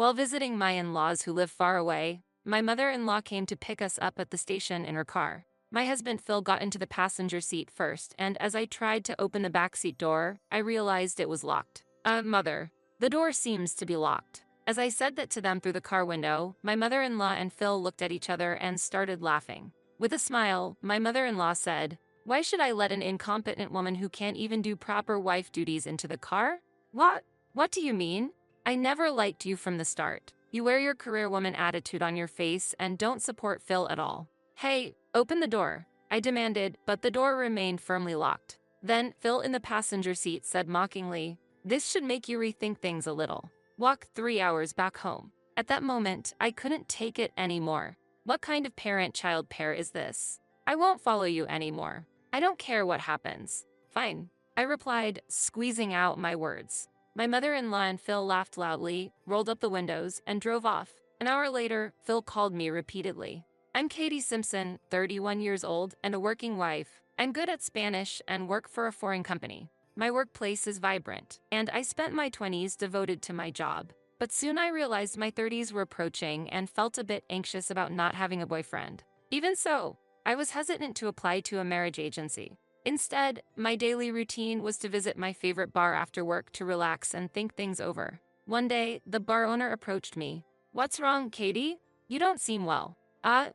While visiting my in-laws who live far away, my mother-in-law came to pick us up at the station in her car. My husband Phil got into the passenger seat first, and as I tried to open the backseat door, I realized it was locked. Mother, the door seems to be locked. As I said that to them through the car window, my mother-in-law and Phil looked at each other and started laughing. With a smile, my mother-in-law said, "Why should I let an incompetent woman who can't even do proper wife duties into the car?" What? What do you mean? I never liked you from the start. You wear your career woman attitude on your face and don't support Phil at all. Hey, open the door, I demanded, but the door remained firmly locked. Then Phil in the passenger seat said mockingly, "This should make you rethink things a little. Walk 3 hours back home." At that moment, I couldn't take it anymore. What kind of parent-child pair is this? I won't follow you anymore. I don't care what happens. Fine, I replied, squeezing out my words. My mother-in-law and Phil laughed loudly, rolled up the windows, and drove off. An hour later, Phil called me repeatedly. "I'm Katie Simpson, 31 years old and a working wife. I'm good at Spanish and work for a foreign company. My workplace is vibrant, and I spent my 20s devoted to my job. But soon I realized my 30s were approaching and felt a bit anxious about not having a boyfriend. Even so, I was hesitant to apply to a marriage agency. Instead, my daily routine was to visit my favorite bar after work to relax and think things over. One day, the bar owner approached me. "What's wrong, Katie? You don't seem well."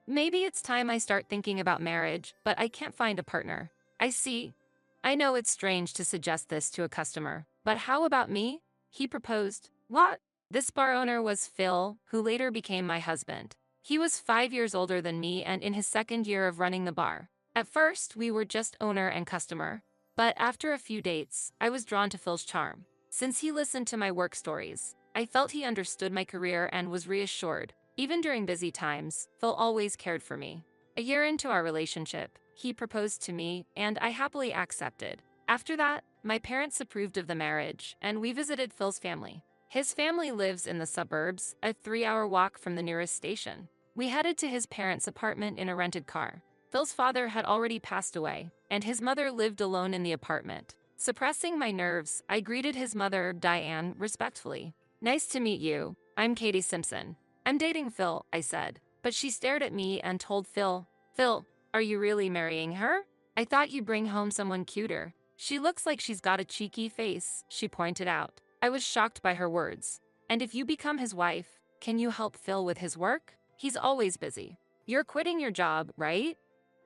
Maybe it's time I start thinking about marriage, but I can't find a partner." "I see. I know it's strange to suggest this to a customer, but how about me?" he proposed. "What?" This bar owner was Phil, who later became my husband. He was 5 years older than me and in his second year of running the bar. At first, we were just owner and customer. But after a few dates, I was drawn to Phil's charm. Since he listened to my work stories, I felt he understood my career and was reassured. Even during busy times, Phil always cared for me. A year into our relationship, he proposed to me, and I happily accepted. After that, my parents approved of the marriage, and we visited Phil's family. His family lives in the suburbs, a 3-hour walk from the nearest station. We headed to his parents' apartment in a rented car. Phil's father had already passed away, and his mother lived alone in the apartment. Suppressing my nerves, I greeted his mother, Diane, respectfully. "Nice to meet you. I'm Katie Simpson. I'm dating Phil," I said. But she stared at me and told Phil, "Phil, are you really marrying her? I thought you'd bring home someone cuter. She looks like she's got a cheeky face," she pointed out. I was shocked by her words. "And if you become his wife, can you help Phil with his work? He's always busy." "You're quitting your job, right?"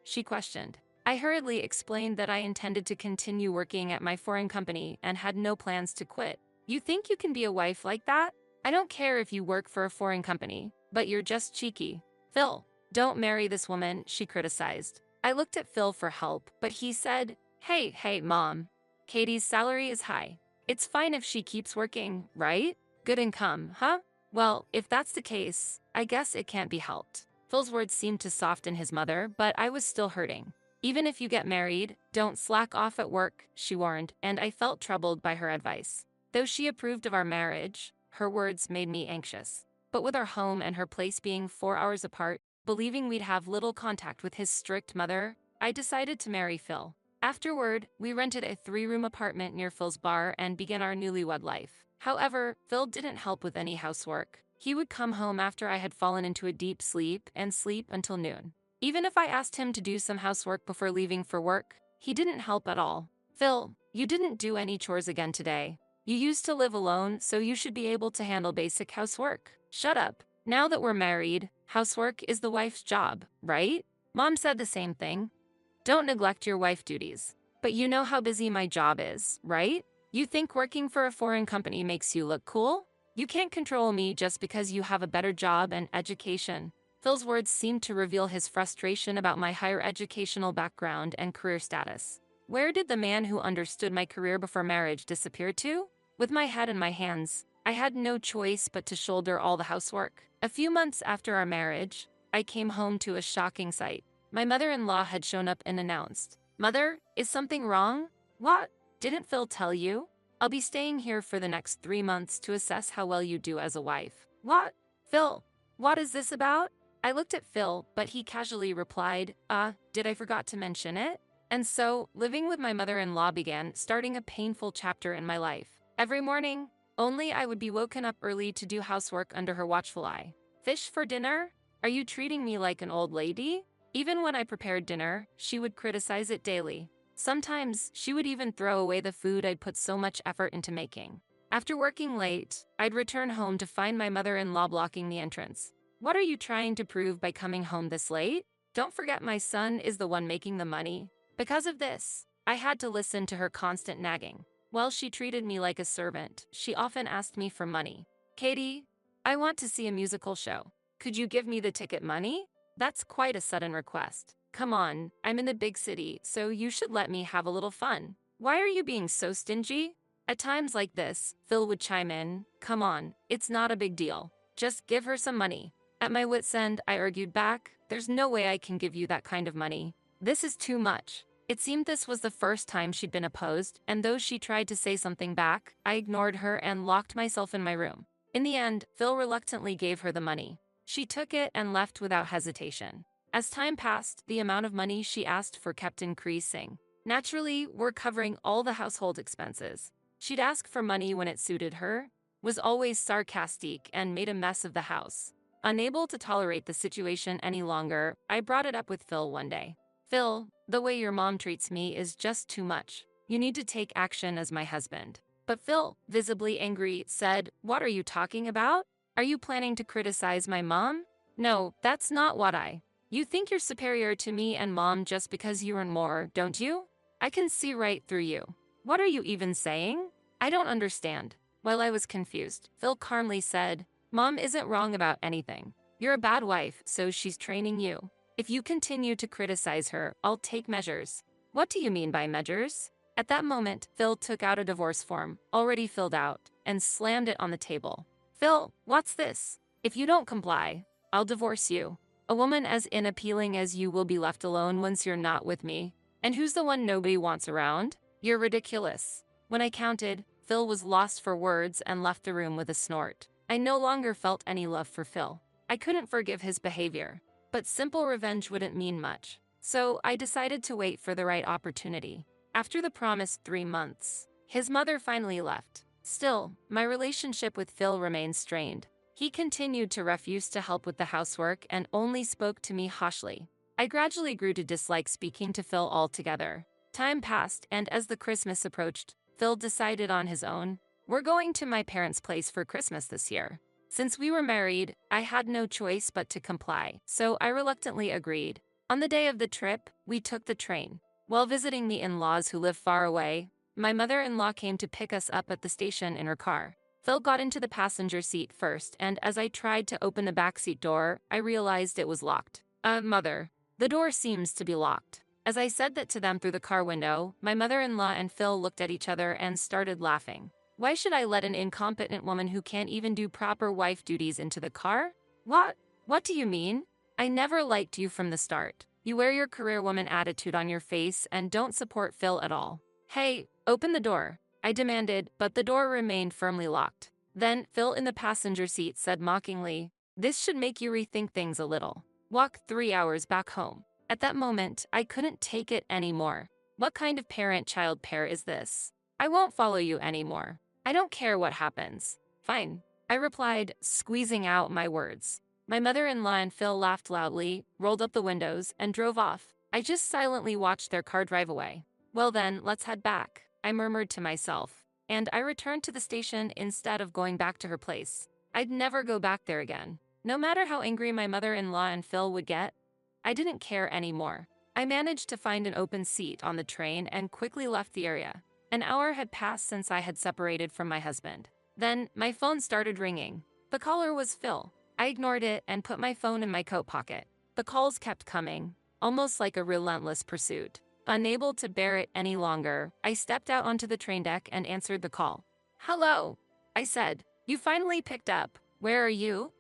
she questioned. I hurriedly explained that I intended to continue working at my foreign company and had no plans to quit. "You think you can be a wife like that? I don't care if you work for a foreign company, but you're just cheeky." "Phil, don't marry this woman," she criticized. I looked at Phil for help, but he said, Hey, Mom. Katie's salary is high. It's fine if she keeps working, right? Good income, huh? Well, if that's the case, I guess it can't be helped." Phil's words seemed to soften his mother, but I was still hurting. "Even if you get married, don't slack off at work," she warned, and I felt troubled by her advice. Though she approved of our marriage, her words made me anxious. But with our home and her place being 4 hours apart, believing we'd have little contact with his strict mother, I decided to marry Phil. Afterward, we rented a 3-room apartment near Phil's bar and began our newlywed life. However, Phil didn't help with any housework. He would come home after I had fallen into a deep sleep and sleep until noon. Even if I asked him to do some housework before leaving for work, he didn't help at all. "Phil, you didn't do any chores again today. You used to live alone, so you should be able to handle basic housework." "Shut up. Now that we're married, housework is the wife's job, right?" Mom said the same thing. "Don't neglect your wife duties." "But you know how busy my job is, right? You think working for a foreign company makes you look cool? You can't control me just because you have a better job and education." Phil's words seemed to reveal his frustration about my higher educational background and career status. Where did the man who understood my career before marriage disappear to? With my head in my hands, I had no choice but to shoulder all the housework. A few months after our marriage, I came home to a shocking sight. My mother-in-law had shown up and announced, "Mother, is something wrong?" "What? Didn't Phil tell you? I'll be staying here for the next 3 months to assess how well you do as a wife." "What? Phil, what is this about?" I looked at Phil, but he casually replied, did I forgot to mention it?" And so, living with my mother-in-law began, starting a painful chapter in my life. Every morning, Only I would be woken up early to do housework under her watchful eye. Fish for dinner? Are you treating me like an old lady? Even when I prepared dinner, she would criticize it daily. Sometimes, she would even throw away the food I'd put so much effort into making. After working late, I'd return home to find my mother-in-law blocking the entrance. What are you trying to prove by coming home this late? Don't forget my son is the one making the money. Because of this, I had to listen to her constant nagging. While she treated me like a servant, she often asked me for money. Katie, I want to see a musical show. Could you give me the ticket money? That's quite a sudden request. Come on, I'm in the big city, so you should let me have a little fun. Why are you being so stingy? At times like this, Phil would chime in, come on, it's not a big deal. Just give her some money. At my wit's end, I argued back, there's no way I can give you that kind of money. This is too much. It seemed this was the first time she'd been opposed, and though she tried to say something back, I ignored her and locked myself in my room. In the end, Phil reluctantly gave her the money. She took it and left without hesitation. As time passed, the amount of money she asked for kept increasing. Naturally, we're covering all the household expenses. She'd ask for money when it suited her, was always sarcastic, and made a mess of the house. Unable to tolerate the situation any longer, I brought it up with Phil one day. Phil, the way your mom treats me is just too much. You need to take action as my husband. But Phil, visibly angry, said, what are you talking about? Are you planning to criticize my mom? No, that's not what You think you're superior to me and mom just because you earn more, don't you? I can see right through you. What are you even saying? I don't understand. While I was confused, Phil calmly said, Mom isn't wrong about anything. You're a bad wife, so she's training you. If you continue to criticize her, I'll take measures. What do you mean by measures? At that moment, Phil took out a divorce form, already filled out, and slammed it on the table. Phil, what's this? If you don't comply, I'll divorce you. A woman as unappealing as you will be left alone once you're not with me. And who's the one nobody wants around? You're ridiculous. When I counted, Phil was lost for words and left the room with a snort. I no longer felt any love for Phil. I couldn't forgive his behavior. But simple revenge wouldn't mean much. So I decided to wait for the right opportunity. After the promised 3 months, his mother finally left. Still, my relationship with Phil remained strained. He continued to refuse to help with the housework and only spoke to me harshly. I gradually grew to dislike speaking to Phil altogether. Time passed, and as the Christmas approached, Phil decided on his own, we're going to my parents' place for Christmas this year. Since we were married, I had no choice but to comply, so I reluctantly agreed. On the day of the trip, we took the train. While visiting the in-laws who live far away, my mother-in-law came to pick us up at the station in her car. Phil got into the passenger seat first, and as I tried to open the backseat door, I realized it was locked. Mother, the door seems to be locked. As I said that to them through the car window, my mother-in-law and Phil looked at each other and started laughing. Why should I let an incompetent woman who can't even do proper wife duties into the car? What do you mean? I never liked you from the start. You wear your career woman attitude on your face and don't support Phil at all. Hey, open the door, I demanded, but the door remained firmly locked. Then, Phil in the passenger seat said mockingly, this should make you rethink things a little. Walk 3 hours back home. At that moment, I couldn't take it anymore. What kind of parent-child pair is this? I won't follow you anymore. I don't care what happens. Fine, I replied, squeezing out my words. My mother-in-law and Phil laughed loudly, rolled up the windows, and drove off. I just silently watched their car drive away. Well then, let's head back, I murmured to myself. And I returned to the station instead of going back to her place. I'd never go back there again. No matter how angry my mother-in-law and Phil would get, I didn't care anymore. I managed to find an open seat on the train and quickly left the area. An hour had passed since I had separated from my husband. Then, my phone started ringing. The caller was Phil. I ignored it and put my phone in my coat pocket. The calls kept coming, almost like a relentless pursuit. Unable to bear it any longer, I stepped out onto the train deck and answered the call. Hello, I said. You finally picked up. Where are you?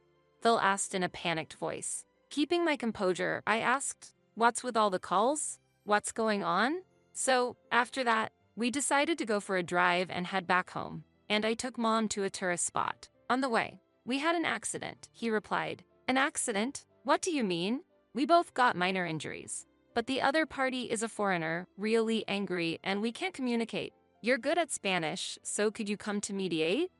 Phil asked in a panicked voice. Keeping my composure, I asked, what's with all the calls? What's going on? So, after that, we decided to go for a drive and head back home, and I took Mom to a tourist spot. On the way, we had an accident, he replied. An accident? What do you mean? We both got minor injuries. But the other party is a foreigner, really angry, and we can't communicate. You're good at Spanish, so could you come to mediate?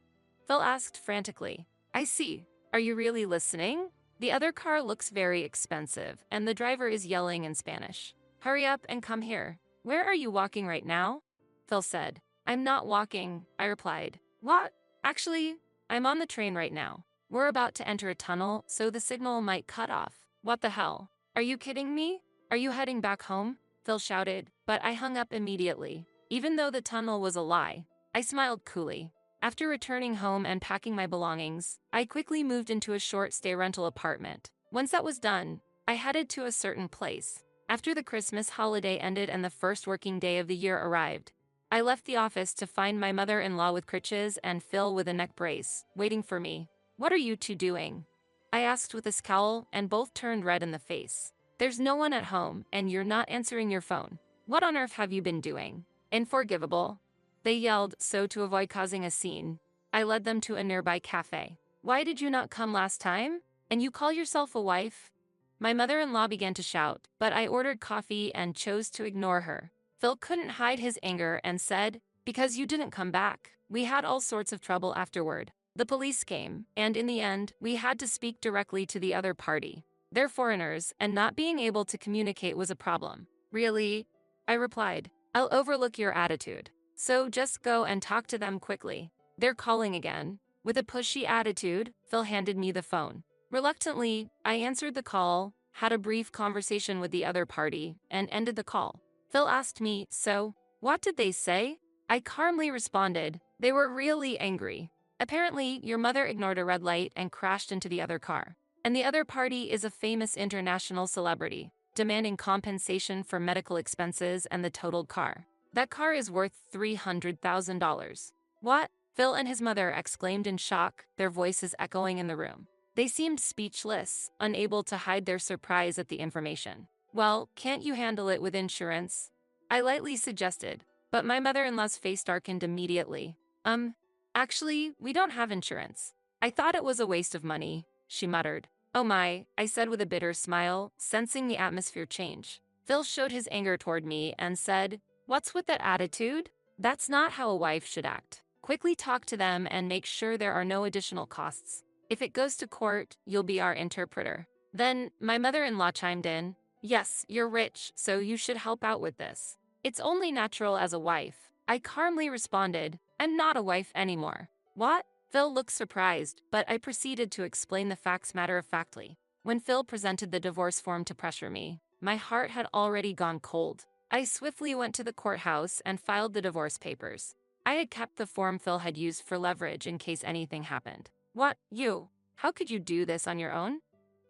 Phil asked frantically. I see. Are you really listening? The other car looks very expensive, and the driver is yelling in Spanish. Hurry up and come here. Where are you walking right now? Phil said. I'm not walking, I replied. What? Actually, I'm on the train right now. We're about to enter a tunnel, so the signal might cut off. What the hell? Are you kidding me? Are you heading back home? Phil shouted, but I hung up immediately. Even though the tunnel was a lie, I smiled coolly. After returning home and packing my belongings, I quickly moved into a short-stay rental apartment. Once that was done, I headed to a certain place. After the Christmas holiday ended and the first working day of the year arrived, I left the office to find my mother-in-law with crutches and Phil with a neck brace, waiting for me. What are you two doing? I asked with a scowl, and both turned red in the face. There's no one at home, and you're not answering your phone. What on earth have you been doing? Unforgivable. They yelled, so to avoid causing a scene, I led them to a nearby cafe. Why did you not come last time? And you call yourself a wife? My mother-in-law began to shout, but I ordered coffee and chose to ignore her. Phil couldn't hide his anger and said, because you didn't come back. We had all sorts of trouble afterward. The police came, and in the end, we had to speak directly to the other party. They're foreigners, and not being able to communicate was a problem. Really? I replied. I'll overlook your attitude. So just go and talk to them quickly. They're calling again. With a pushy attitude, Phil handed me the phone. Reluctantly, I answered the call, had a brief conversation with the other party, and ended the call. Phil asked me, so, what did they say? I calmly responded, they were really angry. Apparently, your mother ignored a red light and crashed into the other car. And the other party is a famous international celebrity, demanding compensation for medical expenses and the totaled car. That car is worth $300,000. What? Phil and his mother exclaimed in shock, their voices echoing in the room. They seemed speechless, unable to hide their surprise at the information. Well, can't you handle it with insurance? I lightly suggested, but my mother-in-law's face darkened immediately. Actually, we don't have insurance. I thought it was a waste of money, she muttered. Oh my, I said with a bitter smile, sensing the atmosphere change. Phil showed his anger toward me and said, what's with that attitude? That's not how a wife should act. Quickly talk to them and make sure there are no additional costs. If it goes to court, you'll be our interpreter. Then, my mother-in-law chimed in. Yes, you're rich, so you should help out with this. It's only natural as a wife. I calmly responded, I'm not a wife anymore. What? Phil looked surprised, but I proceeded to explain the facts matter-of-factly. When Phil presented the divorce form to pressure me, my heart had already gone cold. I swiftly went to the courthouse and filed the divorce papers. I had kept the form Phil had used for leverage in case anything happened. What, you? How could you do this on your own?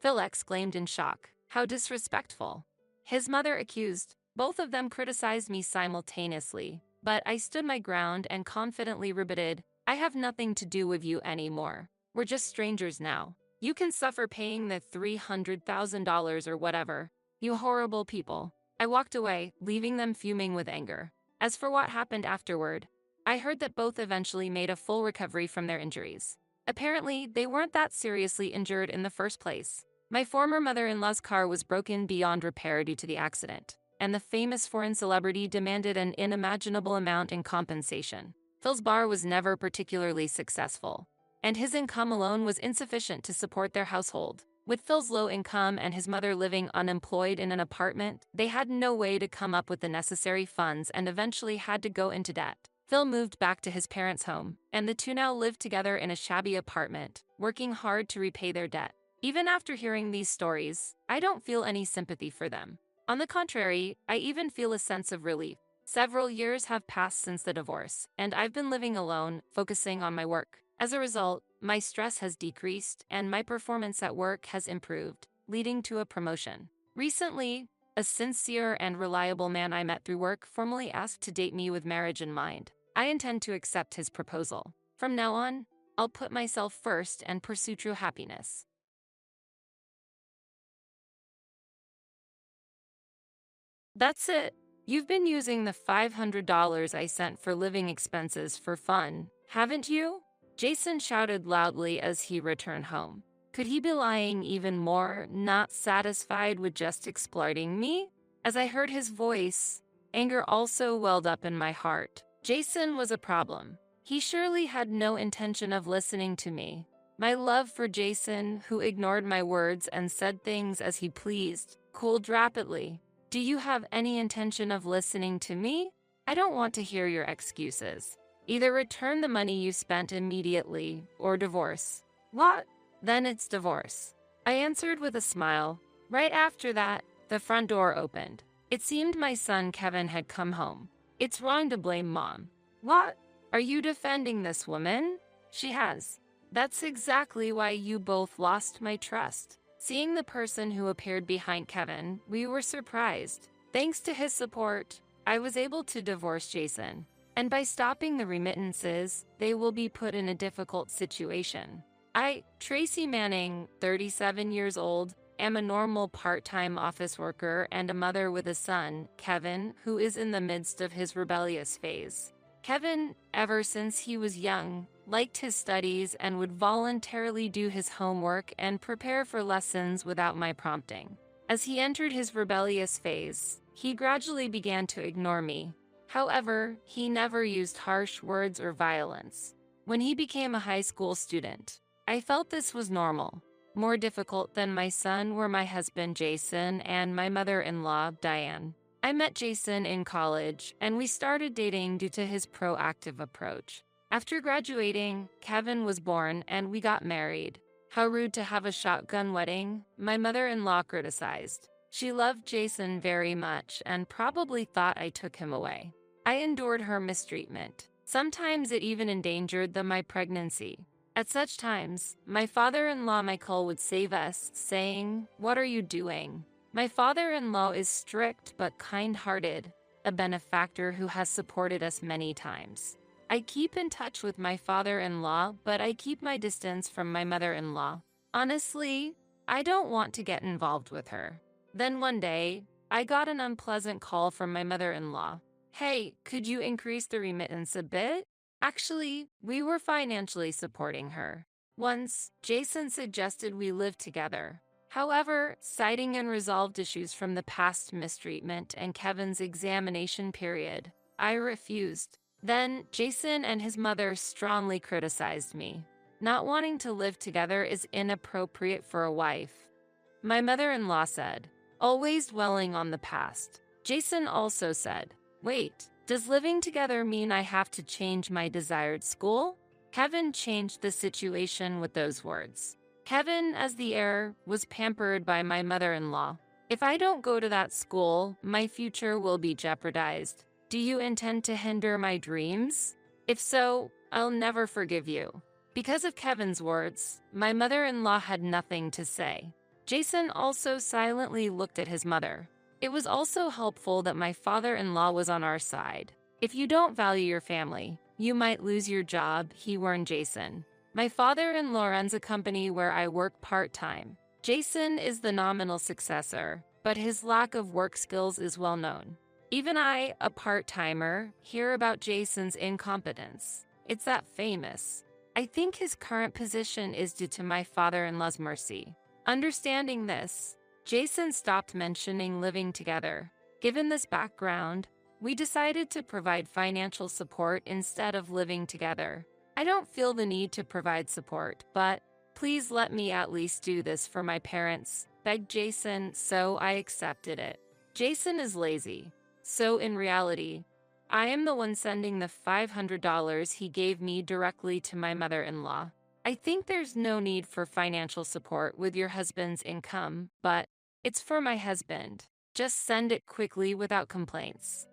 Phil exclaimed in shock. How disrespectful. His mother accused. Both of them criticized me simultaneously, but I stood my ground and confidently rebutted, I have nothing to do with you anymore. We're just strangers now. You can suffer paying the $300,000 or whatever. You horrible people. I walked away, leaving them fuming with anger. As for what happened afterward, I heard that both eventually made a full recovery from their injuries. Apparently, they weren't that seriously injured in the first place. My former mother-in-law's car was broken beyond repair due to the accident, and the famous foreign celebrity demanded an unimaginable amount in compensation. Phil's bar was never particularly successful, and his income alone was insufficient to support their household. With Phil's low income and his mother living unemployed in an apartment, they had no way to come up with the necessary funds and eventually had to go into debt. Phil moved back to his parents' home, and the two now lived together in a shabby apartment, working hard to repay their debt. Even after hearing these stories, I don't feel any sympathy for them. On the contrary, I even feel a sense of relief. Several years have passed since the divorce, and I've been living alone, focusing on my work. As a result, my stress has decreased and my performance at work has improved, leading to a promotion. Recently, a sincere and reliable man I met through work formally asked to date me with marriage in mind. I intend to accept his proposal. From now on, I'll put myself first and pursue true happiness. That's it. You've been using the $500 I sent for living expenses for fun, haven't you? Jason shouted loudly as he returned home. Could he be lying even more, not satisfied with just exploiting me? As I heard his voice, anger also welled up in my heart. Jason was a problem. He surely had no intention of listening to me. My love for Jason, who ignored my words and said things as he pleased, cooled rapidly. Do you have any intention of listening to me? I don't want to hear your excuses. Either return the money you spent immediately, or divorce. What? Then it's divorce. I answered with a smile. Right after that, the front door opened. It seemed my son Kevin had come home. It's wrong to blame Mom. What? Are you defending this woman? She has. That's exactly why you both lost my trust. Seeing the person who appeared behind Kevin, we were surprised. Thanks to his support, I was able to divorce Jason. And by stopping the remittances, they will be put in a difficult situation. I, Tracy Manning, 37 years old, am a normal part-time office worker and a mother with a son, Kevin, who is in the midst of his rebellious phase. Kevin, ever since he was young, liked his studies and would voluntarily do his homework and prepare for lessons without my prompting. As he entered his rebellious phase, he gradually began to ignore me. However, he never used harsh words or violence. When he became a high school student, I felt this was normal. More difficult than my son were my husband Jason and my mother-in-law Diane. I met Jason in college, and we started dating due to his proactive approach. After graduating, Kevin was born and we got married. How rude to have a shotgun wedding, my mother-in-law criticized. She loved Jason very much and probably thought I took him away. I endured her mistreatment. Sometimes it even endangered my pregnancy. At such times, my father-in-law Michael would save us, saying, "What are you doing?" My father-in-law is strict but kind-hearted, a benefactor who has supported us many times. I keep in touch with my father-in-law, but I keep my distance from my mother-in-law. Honestly, I don't want to get involved with her. Then one day, I got an unpleasant call from my mother-in-law. Hey, could you increase the remittance a bit? Actually, we were financially supporting her. Once, Jason suggested we live together. However, citing unresolved issues from the past mistreatment and Kevin's examination period, I refused. Then, Jason and his mother strongly criticized me. Not wanting to live together is inappropriate for a wife. My mother-in-law said, always dwelling on the past. Jason also said, wait, does living together mean I have to change my desired school? Kevin changed the situation with those words. Kevin, as the heir, was pampered by my mother-in-law. If I don't go to that school, my future will be jeopardized. Do you intend to hinder my dreams? If so, I'll never forgive you. Because of Kevin's words, my mother-in-law had nothing to say. Jason also silently looked at his mother. It was also helpful that my father-in-law was on our side. If you don't value your family, you might lose your job, he warned Jason. My father-in-law runs a company where I work part-time. Jason is the nominal successor, but his lack of work skills is well known. Even I, a part-timer, hear about Jason's incompetence. It's that famous. I think his current position is due to my father-in-law's mercy. Understanding this, Jason stopped mentioning living together. Given this background, we decided to provide financial support instead of living together. I don't feel the need to provide support, but please let me at least do this for my parents, begged Jason, so I accepted it. Jason is lazy, so in reality, I am the one sending the $500 he gave me directly to my mother-in-law. I think there's no need for financial support with your husband's income, but it's for my husband. Just send it quickly without complaints.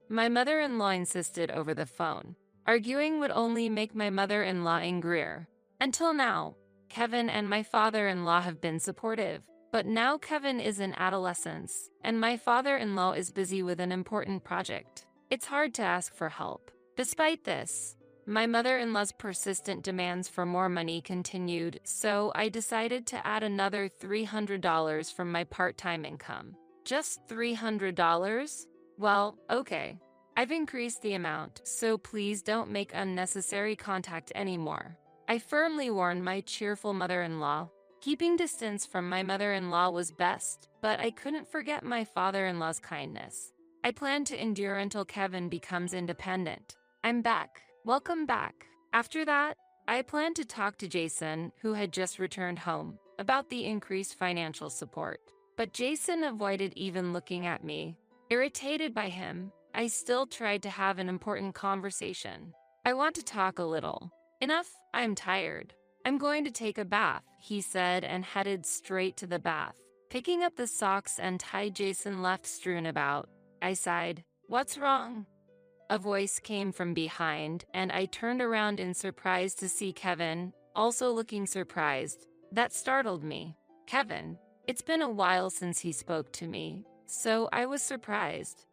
My mother-in-law insisted over the phone. Arguing would only make my mother-in-law angrier. Until now, Kevin and my father-in-law have been supportive. But now Kevin is in adolescence, and my father-in-law is busy with an important project. It's hard to ask for help. Despite this, my mother-in-law's persistent demands for more money continued, so I decided to add another $300 from my part-time income. Just $300? Well, okay. I've increased the amount, so please don't make unnecessary contact anymore. I firmly warned my cheerful mother-in-law. Keeping distance from my mother-in-law was best, but I couldn't forget my father-in-law's kindness. I plan to endure until Kevin becomes independent. I'm back. Welcome back. After that, I planned to talk to Jason, who had just returned home, about the increased financial support. But Jason avoided even looking at me. Irritated by him, I still tried to have an important conversation. I want to talk a little. Enough, I'm tired. I'm going to take a bath, he said and headed straight to the bath. Picking up the socks and tie Jason left strewn about, I sighed. What's wrong? A voice came from behind, and I turned around in surprise to see Kevin, also looking surprised. That startled me. Kevin. It's been a while since he spoke to me, so I was surprised.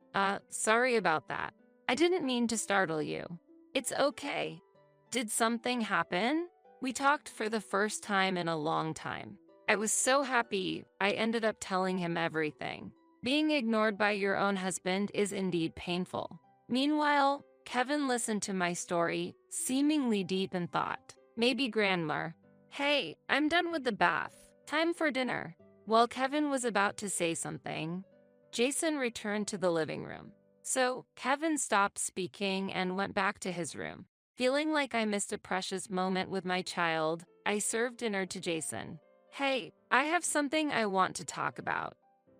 Sorry about that. I didn't mean to startle you. It's okay. Did something happen? We talked for the first time in a long time. I was so happy I ended up telling him everything. Being ignored by your own husband is indeed painful. Meanwhile, Kevin listened to my story, seemingly deep in thought. Maybe grandma. Hey, I'm done with the bath. Time for dinner. While Kevin was about to say something, Jason returned to the living room. So, Kevin stopped speaking and went back to his room. Feeling like I missed a precious moment with my child, I served dinner to Jason. Hey, I have something I want to talk about.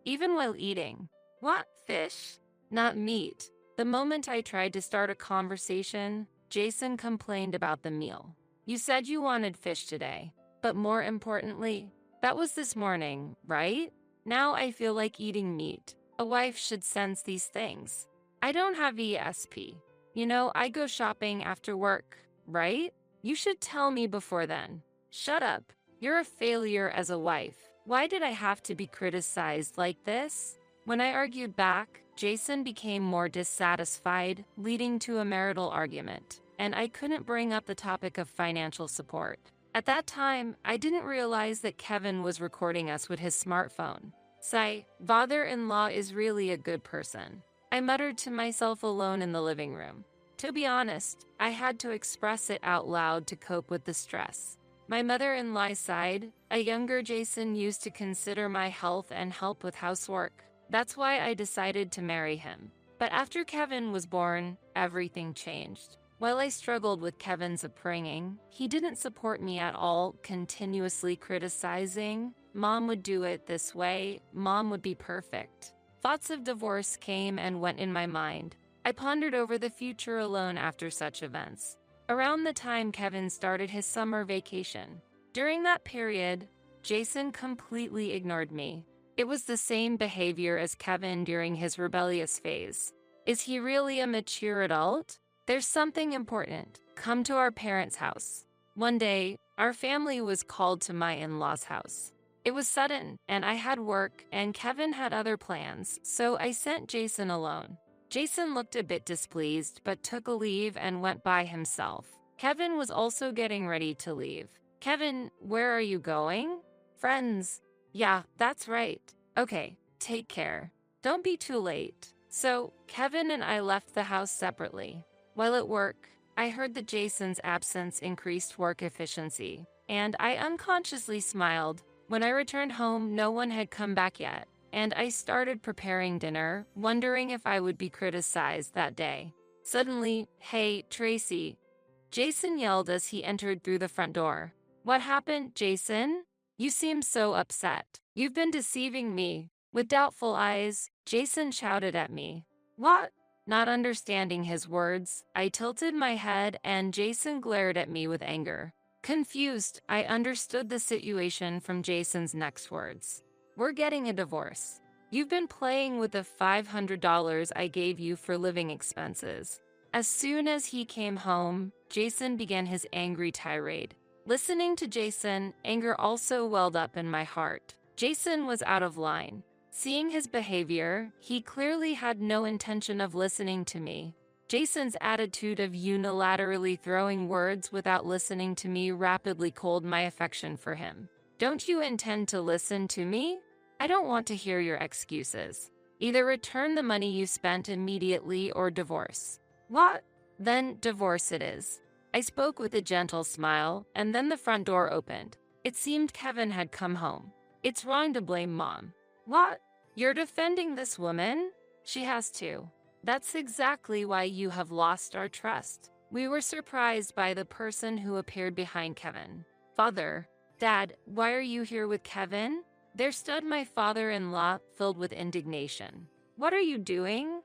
Even while eating. What? Fish? Not meat. The moment I tried to start a conversation, Jason complained about the meal. You said you wanted fish today, but more importantly, that was this morning, right? Now I feel like eating meat. A wife should sense these things. I don't have ESP. You know, I go shopping after work, right? You should tell me before then. Shut up. You're a failure as a wife. Why did I have to be criticized like this? When I argued back, Jason became more dissatisfied, leading to a marital argument, and I couldn't bring up the topic of financial support. At that time, I didn't realize that Kevin was recording us with his smartphone. Sigh, father-in-law is really a good person. I muttered to myself alone in the living room. To be honest, I had to express it out loud to cope with the stress. My mother-in-law sighed. A younger Jason used to consider my health and help with housework. That's why I decided to marry him. But after Kevin was born, everything changed. While I struggled with Kevin's upbringing, he didn't support me at all, continuously criticizing. Mom would do it this way, mom would be perfect. Thoughts of divorce came and went in my mind. I pondered over the future alone after such events. Around the time Kevin started his summer vacation. During that period, Jason completely ignored me. It was the same behavior as Kevin during his rebellious phase. Is he really a mature adult? There's something important. Come to our parents' house. One day, our family was called to my in-laws' house. It was sudden, and I had work, and Kevin had other plans, so I sent Jason alone. Jason looked a bit displeased, but took a leave and went by himself. Kevin was also getting ready to leave. Kevin, where are you going? Friends. Yeah, that's right. Okay, take care. Don't be too late. So, Kevin and I left the house separately. While at work, I heard that Jason's absence increased work efficiency, and I unconsciously smiled. When I returned home, no one had come back yet, and I started preparing dinner, wondering if I would be criticized that day. Suddenly, hey, Tracy, Jason yelled as he entered through the front door. What happened, Jason? You seem so upset. You've been deceiving me. With doubtful eyes, Jason shouted at me. What? Not understanding his words, I tilted my head and Jason glared at me with anger. Confused, I understood the situation from Jason's next words. We're getting a divorce. You've been playing with the $500 I gave you for living expenses. As soon as he came home, Jason began his angry tirade. Listening to Jason, anger also welled up in my heart. Jason was out of line. Seeing his behavior, he clearly had no intention of listening to me. Jason's attitude of unilaterally throwing words without listening to me rapidly cooled my affection for him. Don't you intend to listen to me? I don't want to hear your excuses. Either return the money you spent immediately or divorce. What? Then divorce it is. I spoke with a gentle smile, and then the front door opened. It seemed Kevin had come home. It's wrong to blame Mom. What? You're defending this woman? She has to. That's exactly why you have lost our trust. We were surprised by the person who appeared behind Kevin. Father, Dad, why are you here with Kevin? There stood my father-in-law, filled with indignation. What are you doing?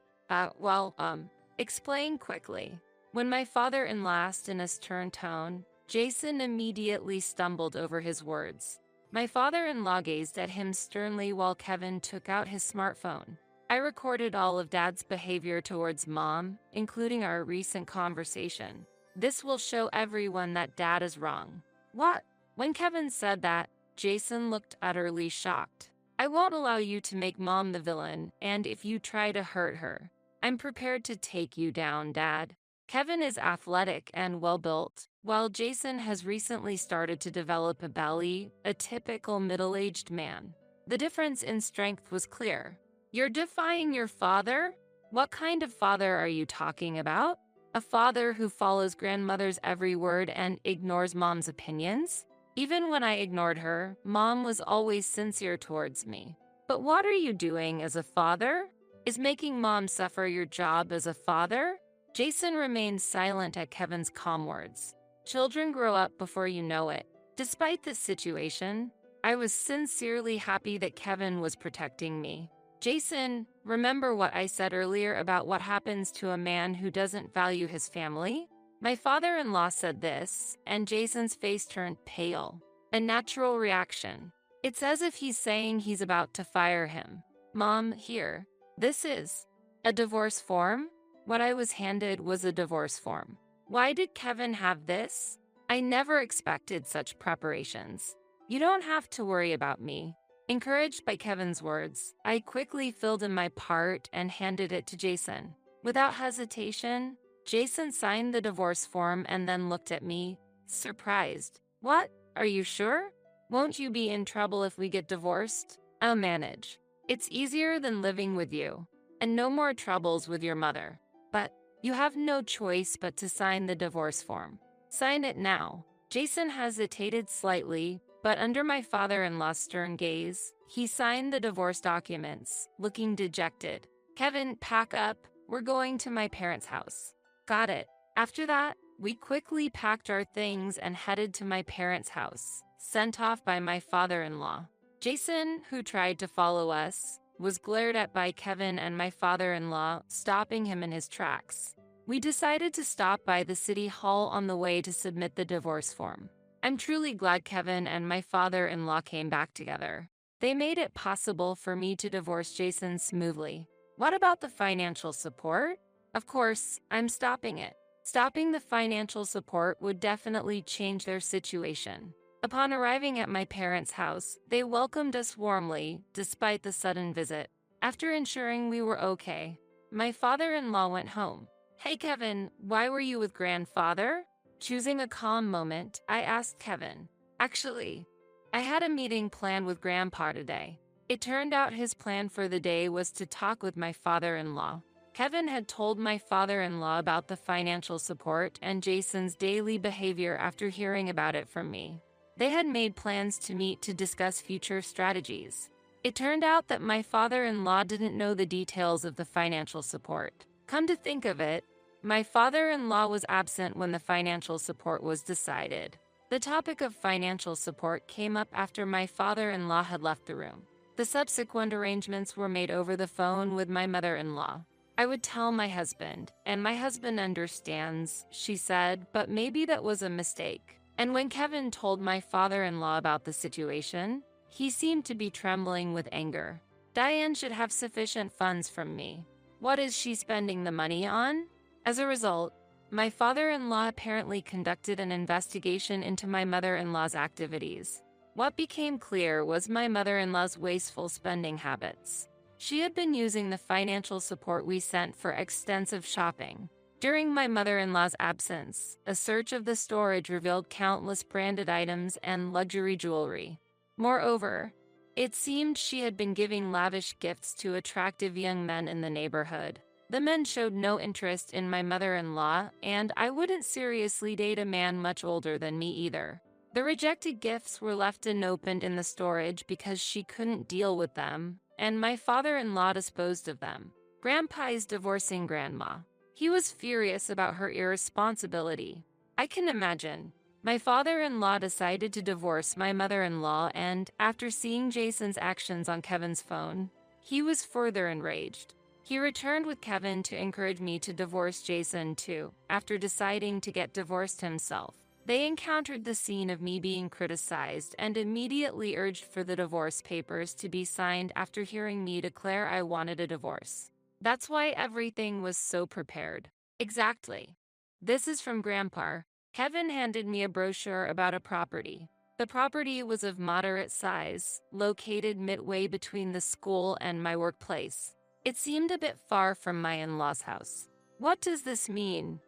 Explain quickly. When my father-in-law asked in a stern tone, Jason immediately stumbled over his words. My father-in-law gazed at him sternly while Kevin took out his smartphone. I recorded all of Dad's behavior towards Mom, including our recent conversation. This will show everyone that Dad is wrong. What? When Kevin said that, Jason looked utterly shocked. I won't allow you to make Mom the villain, and if you try to hurt her, I'm prepared to take you down, Dad. Kevin is athletic and well-built, while Jason has recently started to develop a belly, a typical middle-aged man. The difference in strength was clear. You're defying your father? What kind of father are you talking about? A father who follows grandmother's every word and ignores Mom's opinions? Even when I ignored her, Mom was always sincere towards me. But what are you doing as a father? Is making Mom suffer your job as a father? Jason remained silent at Kevin's calm words. Children grow up before you know it. Despite this situation, I was sincerely happy that Kevin was protecting me. Jason, remember what I said earlier about what happens to a man who doesn't value his family? My father-in-law said this, and Jason's face turned pale. A natural reaction. It's as if he's saying he's about to fire him. Mom, here. This is a divorce form? What I was handed was a divorce form. Why did Kevin have this? I never expected such preparations. You don't have to worry about me. Encouraged by Kevin's words, I quickly filled in my part and handed it to Jason. Without hesitation, Jason signed the divorce form and then looked at me, surprised. What? Are you sure? Won't you be in trouble if we get divorced? I'll manage. It's easier than living with you. And no more troubles with your mother. But you have no choice but to sign the divorce form. Sign it now. Jason hesitated slightly, but under my father-in-law's stern gaze, he signed the divorce documents, looking dejected. Kevin, pack up. We're going to my parents' house. Got it. After that, we quickly packed our things and headed to my parents' house, sent off by my father-in-law. Jason, who tried to follow us, was glared at by Kevin and my father-in-law, stopping him in his tracks. We decided to stop by the city hall on the way to submit the divorce form. I'm truly glad Kevin and my father-in-law came back together. They made it possible for me to divorce Jason smoothly. What about the financial support? Of course, I'm stopping it. Stopping the financial support would definitely change their situation. Upon arriving at my parents' house, they welcomed us warmly, despite the sudden visit. After ensuring we were okay, my father-in-law went home. Hey Kevin, why were you with grandfather? Choosing a calm moment, I asked Kevin. Actually, I had a meeting planned with Grandpa today. It turned out his plan for the day was to talk with my father-in-law. Kevin had told my father-in-law about the financial support and Jason's daily behavior after hearing about it from me. They had made plans to meet to discuss future strategies. It turned out that my father-in-law didn't know the details of the financial support. Come to think of it, my father-in-law was absent when the financial support was decided. The topic of financial support came up after my father-in-law had left the room. The subsequent arrangements were made over the phone with my mother-in-law. I would tell my husband, and my husband understands, she said, but maybe that was a mistake. And when Kevin told my father-in-law about the situation, he seemed to be trembling with anger. Diane should have sufficient funds from me. What is she spending the money on? As a result, my father-in-law apparently conducted an investigation into my mother-in-law's activities. What became clear was my mother-in-law's wasteful spending habits. She had been using the financial support we sent for extensive shopping. During my mother-in-law's absence, a search of the storage revealed countless branded items and luxury jewelry. Moreover, it seemed she had been giving lavish gifts to attractive young men in the neighborhood. The men showed no interest in my mother-in-law, and I wouldn't seriously date a man much older than me either. The rejected gifts were left unopened in the storage because she couldn't deal with them, and my father-in-law disposed of them. Grandpa is divorcing Grandma. He was furious about her irresponsibility. I can imagine. My father-in-law decided to divorce my mother-in-law, and after seeing Jason's actions on Kevin's phone, he was further enraged. He returned with Kevin to encourage me to divorce Jason too, after deciding to get divorced himself. They encountered the scene of me being criticized and immediately urged for the divorce papers to be signed after hearing me declare I wanted a divorce. That's why everything was so prepared. Exactly. This is from Grandpa. Kevin handed me a brochure about a property. The property was of moderate size, located midway between the school and my workplace. It seemed a bit far from my in-laws' house. What does this mean?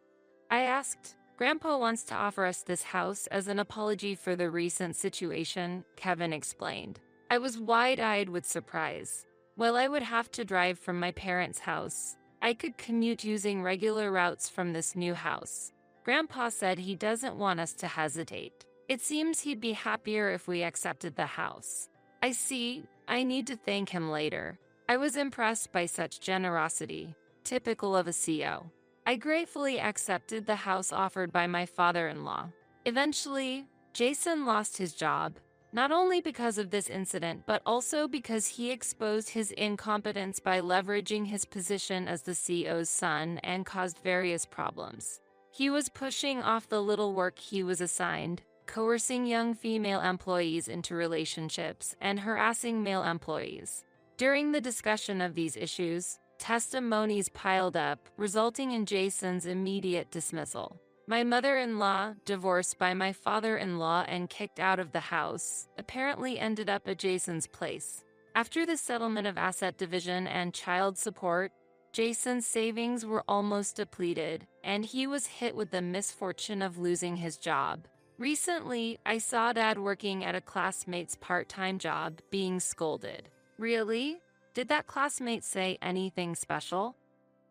I asked. Grandpa wants to offer us this house as an apology for the recent situation, Kevin explained. I was wide-eyed with surprise. While I would have to drive from my parents' house, I could commute using regular routes from this new house. Grandpa said he doesn't want us to hesitate. It seems he'd be happier if we accepted the house. I see. I need to thank him later. I was impressed by such generosity, typical of a CEO. I gratefully accepted the house offered by my father-in-law. Eventually, Jason lost his job, not only because of this incident but also because he exposed his incompetence by leveraging his position as the CEO's son and caused various problems. He was pushing off the little work he was assigned, coercing young female employees into relationships, and harassing male employees. During the discussion of these issues, testimonies piled up, resulting in Jason's immediate dismissal. My mother-in-law, divorced by my father-in-law and kicked out of the house, apparently ended up at Jason's place. After the settlement of asset division and child support, Jason's savings were almost depleted, and he was hit with the misfortune of losing his job. Recently, I saw Dad working at a classmate's part-time job, being scolded. Really? Did that classmate say anything special?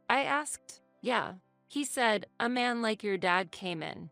I asked. Yeah. He said, a man like your dad came in.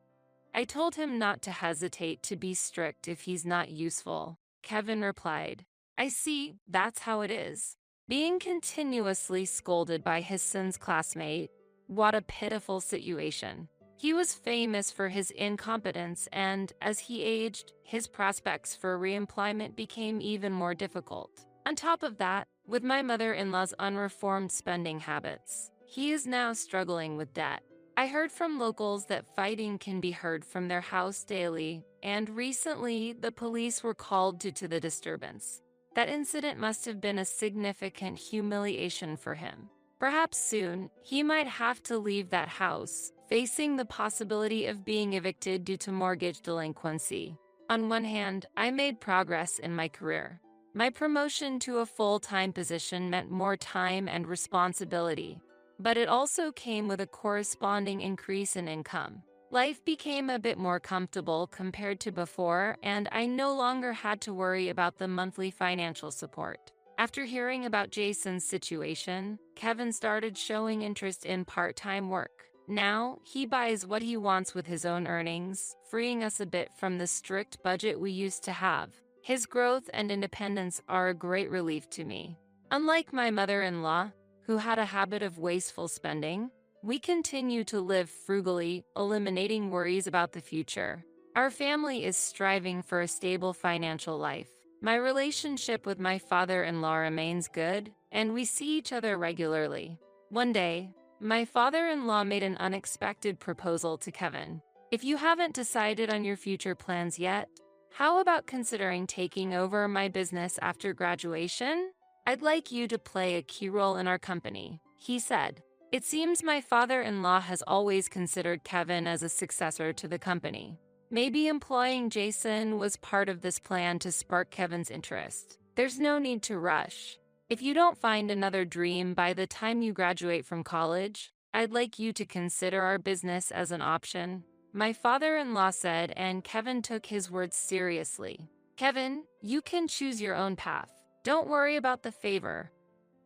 I told him not to hesitate to be strict if he's not useful. Kevin replied. I see, that's how it is. Being continuously scolded by his son's classmate. What a pitiful situation. He was famous for his incompetence, and as he aged, his prospects for reemployment became even more difficult. On top of that, with my mother-in-law's unreformed spending habits, he is now struggling with debt. I heard from locals that fighting can be heard from their house daily, and recently the police were called due to the disturbance. That incident must have been a significant humiliation for him. Perhaps soon, he might have to leave that house, facing the possibility of being evicted due to mortgage delinquency. On one hand, I made progress in my career. My promotion to a full-time position meant more time and responsibility, but it also came with a corresponding increase in income. Life became a bit more comfortable compared to before, and I no longer had to worry about the monthly financial support. After hearing about Jason's situation, Kevin started showing interest in part-time work. Now, he buys what he wants with his own earnings, freeing us a bit from the strict budget we used to have. His growth and independence are a great relief to me. Unlike my mother-in-law, who had a habit of wasteful spending, we continue to live frugally, eliminating worries about the future. Our family is striving for a stable financial life. My relationship with my father-in-law remains good, and we see each other regularly. One day, my father-in-law made an unexpected proposal to Kevin. If you haven't decided on your future plans yet, how about considering taking over my business after graduation? I'd like you to play a key role in our company, he said. It seems my father-in-law has always considered Kevin as a successor to the company. Maybe employing Jason was part of this plan to spark Kevin's interest. There's no need to rush. If you don't find another dream by the time you graduate from college, I'd like you to consider our business as an option, my father-in-law said, and Kevin took his words seriously. Kevin, you can choose your own path. Don't worry about the favor.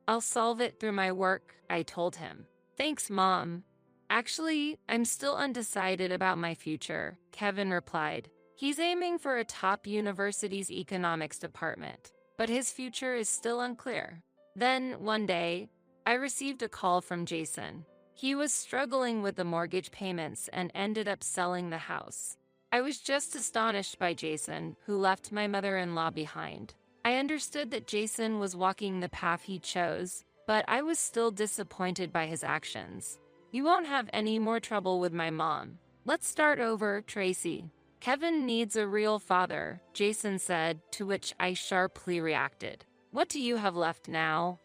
I'll solve it through my work, I told him. Thanks, Mom. Actually, I'm still undecided about my future, Kevin replied. He's aiming for a top university's economics department, but his future is still unclear. Then, one day, I received a call from Jason. He was struggling with the mortgage payments and ended up selling the house. I was just astonished by Jason, who left my mother-in-law behind. I understood that Jason was walking the path he chose, but I was still disappointed by his actions. You won't have any more trouble with my mom. Let's start over, Tracy. Kevin needs a real father, Jason said, to which I sharply reacted. What do you have left now?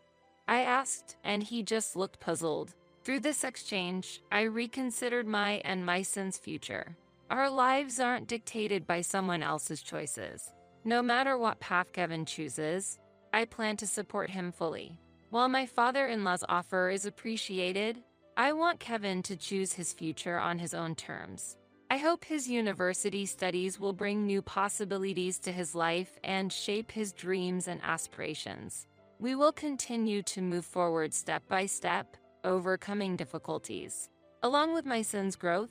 I asked, and he just looked puzzled. Through this exchange, I reconsidered my and my son's future. Our lives aren't dictated by someone else's choices. No matter what path Kevin chooses, I plan to support him fully. While my father-in-law's offer is appreciated, I want Kevin to choose his future on his own terms. I hope his university studies will bring new possibilities to his life and shape his dreams and aspirations. We will continue to move forward step by step, overcoming difficulties. Along with my son's growth,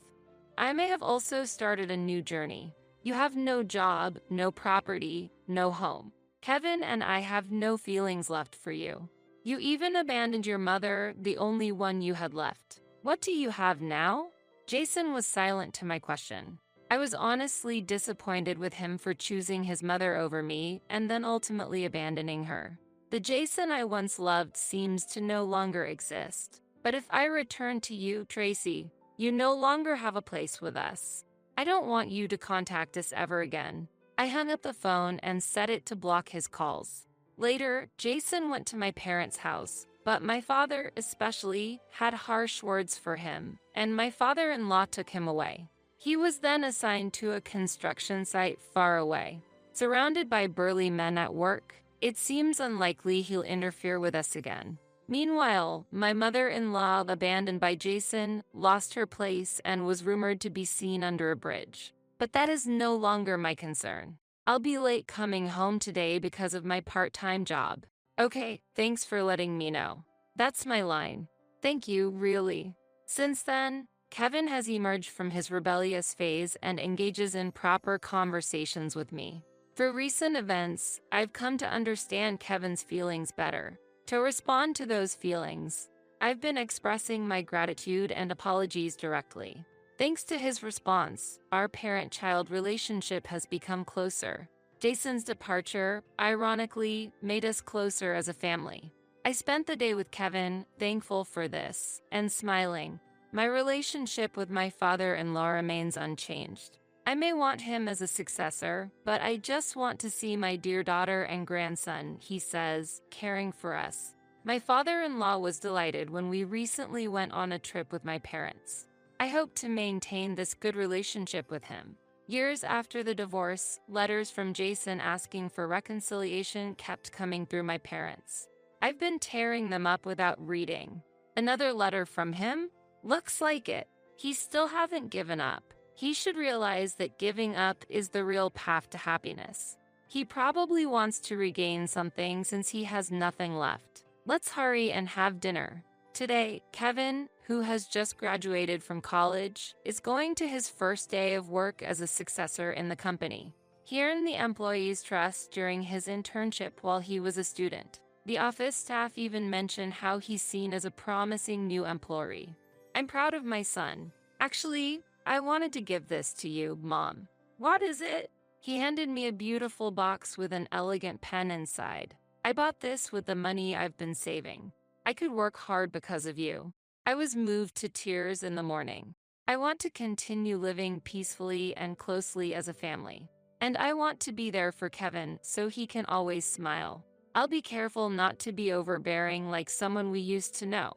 I may have also started a new journey. You have no job, no property, no home. Kevin and I have no feelings left for you. You even abandoned your mother, the only one you had left. What do you have now? Jason was silent to my question. I was honestly disappointed with him for choosing his mother over me and then ultimately abandoning her. The Jason I once loved seems to no longer exist. But if I return to you, Tracy, you no longer have a place with us. I don't want you to contact us ever again. I hung up the phone and set it to block his calls. Later, Jason went to my parents' house, but my father especially had harsh words for him, and my father-in-law took him away. He was then assigned to a construction site far away. Surrounded by burly men at work, it seems unlikely he'll interfere with us again. Meanwhile, my mother-in-law, abandoned by Jason, lost her place and was rumored to be seen under a bridge. But that is no longer my concern. I'll be late coming home today because of my part-time job. Okay, thanks for letting me know. That's my line. Thank you, really. Since then, Kevin has emerged from his rebellious phase and engages in proper conversations with me. Through recent events, I've come to understand Kevin's feelings better. To respond to those feelings, I've been expressing my gratitude and apologies directly. Thanks to his response, our parent-child relationship has become closer. Jason's departure, ironically, made us closer as a family. I spent the day with Kevin, thankful for this, and smiling. My relationship with my father-in-law remains unchanged. I may want him as a successor, but I just want to see my dear daughter and grandson, he says, caring for us. My father-in-law was delighted when we recently went on a trip with my parents. I hope to maintain this good relationship with him. Years after the divorce, letters from Jason asking for reconciliation kept coming through my parents. I've been tearing them up without reading. Another letter from him? Looks like it. He still hasn't given up. He should realize that giving up is the real path to happiness. He probably wants to regain something since he has nothing left. Let's hurry and have dinner. Today, Kevin, who has just graduated from college, is going to his first day of work as a successor in the company. He earned the employees' trust during his internship while he was a student. The office staff even mentioned how he's seen as a promising new employee. I'm proud of my son. Actually, I wanted to give this to you, Mom. What is it? He handed me a beautiful box with an elegant pen inside. I bought this with the money I've been saving. I could work hard because of you. I was moved to tears in the morning. I want to continue living peacefully and closely as a family. And I want to be there for Kevin so he can always smile. I'll be careful not to be overbearing like someone we used to know.